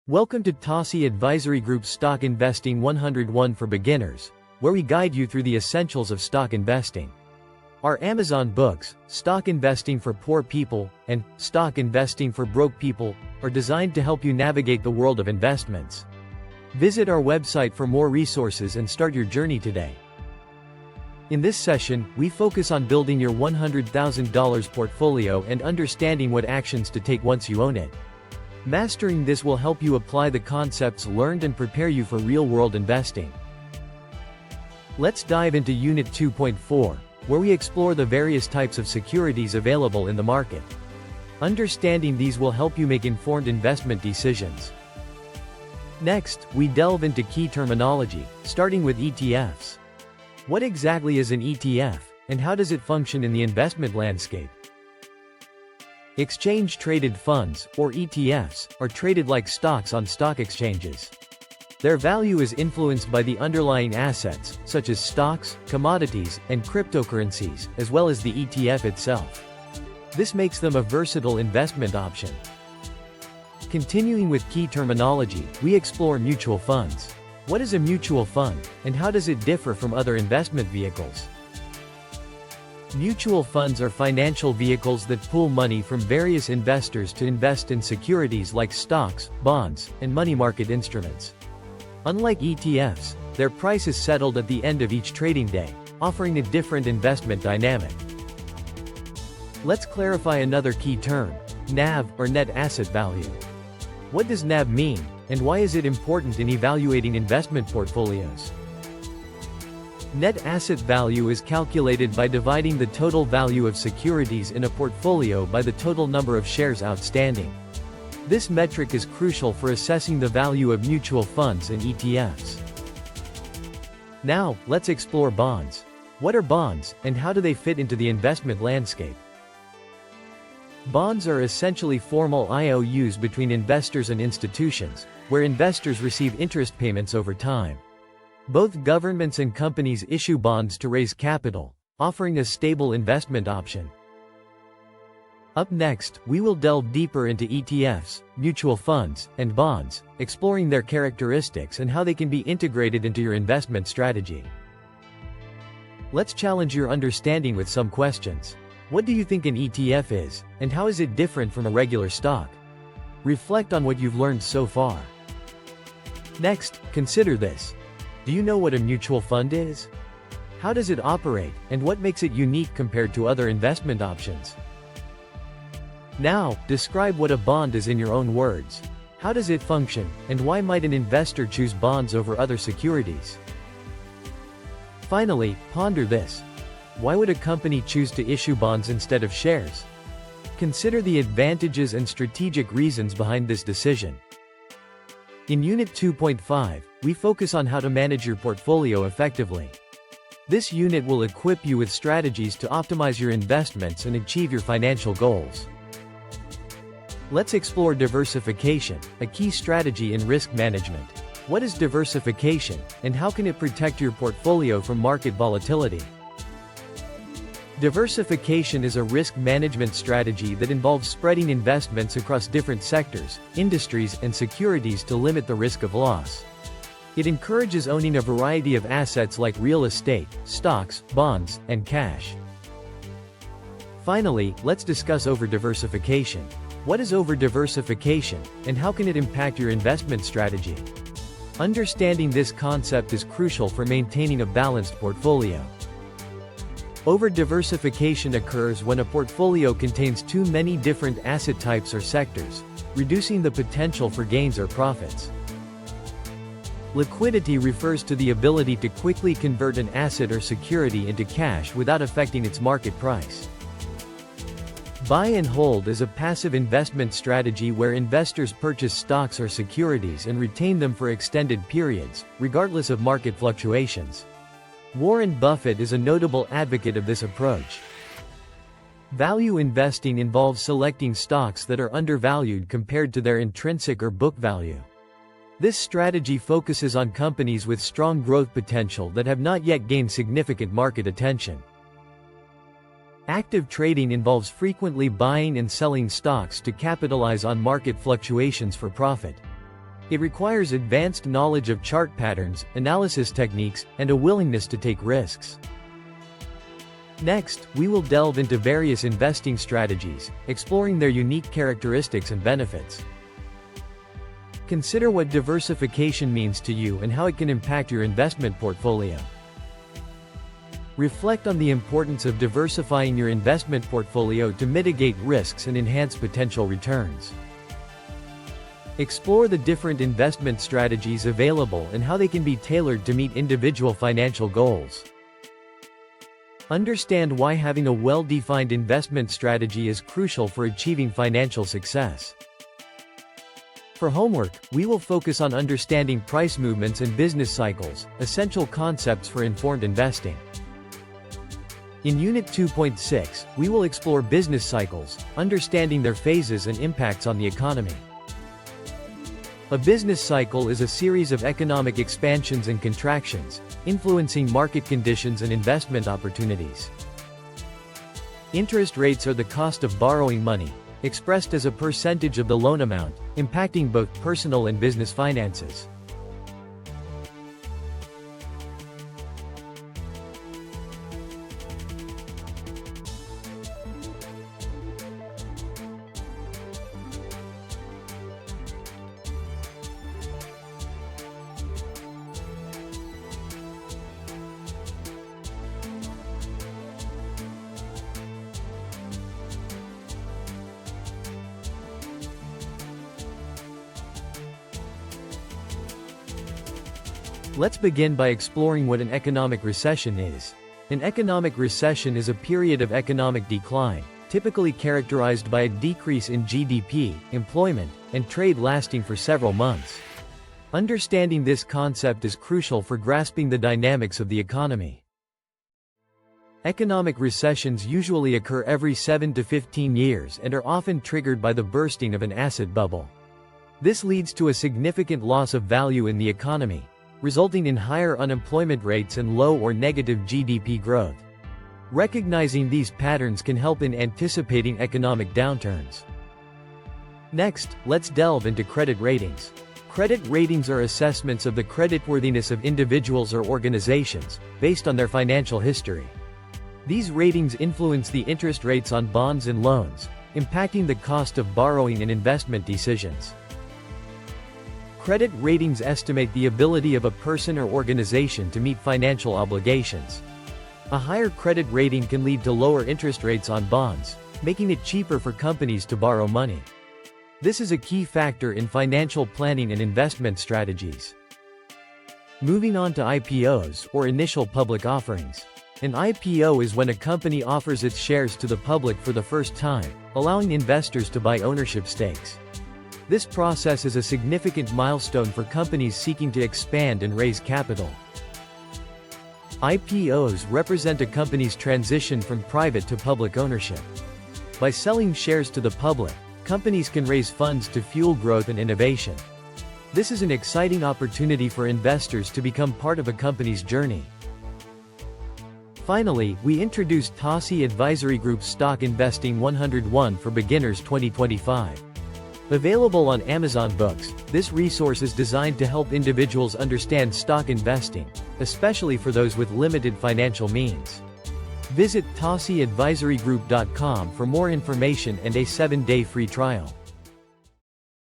Welcome to Tossie Advisory Group Stock Investing 101 for Beginners, where we guide you through the essentials of stock investing. Our Amazon books, Stock Investing for Poor People, and Stock Investing for Broke People, are designed to help you navigate the world of investments. Visit our website for more resources and start your journey today. In this session, we focus on building your $100,000 portfolio and understanding what actions to take once you own it. Mastering this will help you apply the concepts learned and prepare you for real-world investing. Let's dive into Unit 2.4, where we explore the various types of securities available in the market. Understanding these will help you make informed investment decisions. Next, we delve into key terminology, starting with ETFs. What exactly is an ETF, and how does it function in the investment landscape? Exchange-traded funds, or ETFs, are traded like stocks on stock exchanges. Their value is influenced by the underlying assets, such as stocks, commodities, and cryptocurrencies, as well as the ETF itself. This makes them a versatile investment option. Continuing with key terminology, we explore mutual funds. What is a mutual fund, and how does it differ from other investment vehicles? Mutual funds are financial vehicles that pool money from various investors to invest in securities like stocks, bonds, and money market instruments. Unlike ETFs, their price is settled at the end of each trading day, offering a different investment dynamic. Let's clarify another key term: NAV, or net asset value. What does NAV mean, and why is it important in evaluating investment portfolios? Net asset value is calculated by dividing the total value of securities in a portfolio by the total number of shares outstanding. This metric is crucial for assessing the value of mutual funds and ETFs. Now, let's explore bonds. What are bonds, and how do they fit into the investment landscape? Bonds are essentially formal IOUs between investors and institutions, where investors receive interest payments over time. Both governments and companies issue bonds to raise capital, offering a stable investment option. Up next, we will delve deeper into ETFs, mutual funds, and bonds, exploring their characteristics and how they can be integrated into your investment strategy. Let's challenge your understanding with some questions. What do you think an ETF is, and how is it different from a regular stock? Reflect on what you've learned so far. Next, consider this. Do you know what a mutual fund is? How does it operate, and what makes it unique compared to other investment options? Now, describe what a bond is in your own words. How does it function, and why might an investor choose bonds over other securities? Finally, ponder this. Why would a company choose to issue bonds instead of shares? Consider the advantages and strategic reasons behind this decision. In Unit 2.5, we focus on how to manage your portfolio effectively. This unit will equip you with strategies to optimize your investments and achieve your financial goals. Let's explore diversification, a key strategy in risk management. What is diversification, and how can it protect your portfolio from market volatility? Diversification is a risk management strategy that involves spreading investments across different sectors, industries, and securities to limit the risk of loss. It encourages owning a variety of assets like real estate, stocks, bonds, and cash. Finally, let's discuss over-diversification. What is over-diversification, and how can it impact your investment strategy? Understanding this concept is crucial for maintaining a balanced portfolio. Over-diversification occurs when a portfolio contains too many different asset types or sectors, reducing the potential for gains or profits. Liquidity refers to the ability to quickly convert an asset or security into cash without affecting its market price. Buy and hold is a passive investment strategy where investors purchase stocks or securities and retain them for extended periods, regardless of market fluctuations. Warren Buffett is a notable advocate of this approach. Value investing involves selecting stocks that are undervalued compared to their intrinsic or book value. This strategy focuses on companies with strong growth potential that have not yet gained significant market attention. Active trading involves frequently buying and selling stocks to capitalize on market fluctuations for profit. It requires advanced knowledge of chart patterns, analysis techniques, and a willingness to take risks. Next, we will delve into various investing strategies, exploring their unique characteristics and benefits. Consider what diversification means to you and how it can impact your investment portfolio. Reflect on the importance of diversifying your investment portfolio to mitigate risks and enhance potential returns. Explore the different investment strategies available and how they can be tailored to meet individual financial goals. Understand why having a well-defined investment strategy is crucial for achieving financial success. For homework, we will focus on understanding price movements and business cycles, essential concepts for informed investing. In Unit 2.6, we will explore business cycles, understanding their phases and impacts on the economy. A business cycle is a series of economic expansions and contractions, influencing market conditions and investment opportunities. Interest rates are the cost of borrowing money, expressed as a percentage of the loan amount, impacting both personal and business finances. Let's begin by exploring what an economic recession is. An economic recession is a period of economic decline, typically characterized by a decrease in GDP, employment, and trade lasting for several months. Understanding this concept is crucial for grasping the dynamics of the economy. Economic recessions usually occur every 7 to 15 years and are often triggered by the bursting of an asset bubble. This leads to a significant loss of value in the economy, resulting in higher unemployment rates and low or negative GDP growth. Recognizing these patterns can help in anticipating economic downturns. Next, let's delve into credit ratings. Credit ratings are assessments of the creditworthiness of individuals or organizations, based on their financial history. These ratings influence the interest rates on bonds and loans, impacting the cost of borrowing and investment decisions. Credit ratings estimate the ability of a person or organization to meet financial obligations. A higher credit rating can lead to lower interest rates on bonds, making it cheaper for companies to borrow money. This is a key factor in financial planning and investment strategies. Moving on to IPOs, or initial public offerings. An IPO is when a company offers its shares to the public for the first time, allowing investors to buy ownership stakes. This process is a significant milestone for companies seeking to expand and raise capital. IPOs represent a company's transition from private to public ownership. By selling shares to the public, companies can raise funds to fuel growth and innovation. This is an exciting opportunity for investors to become part of a company's journey. Finally, we introduced Tossie Advisory Group's Stock Investing 101 for Beginners 2025. Available on Amazon Books, this resource is designed to help individuals understand stock investing, especially for those with limited financial means. Visit TossieAdvisoryGroup.com for more information and a 7-day free trial.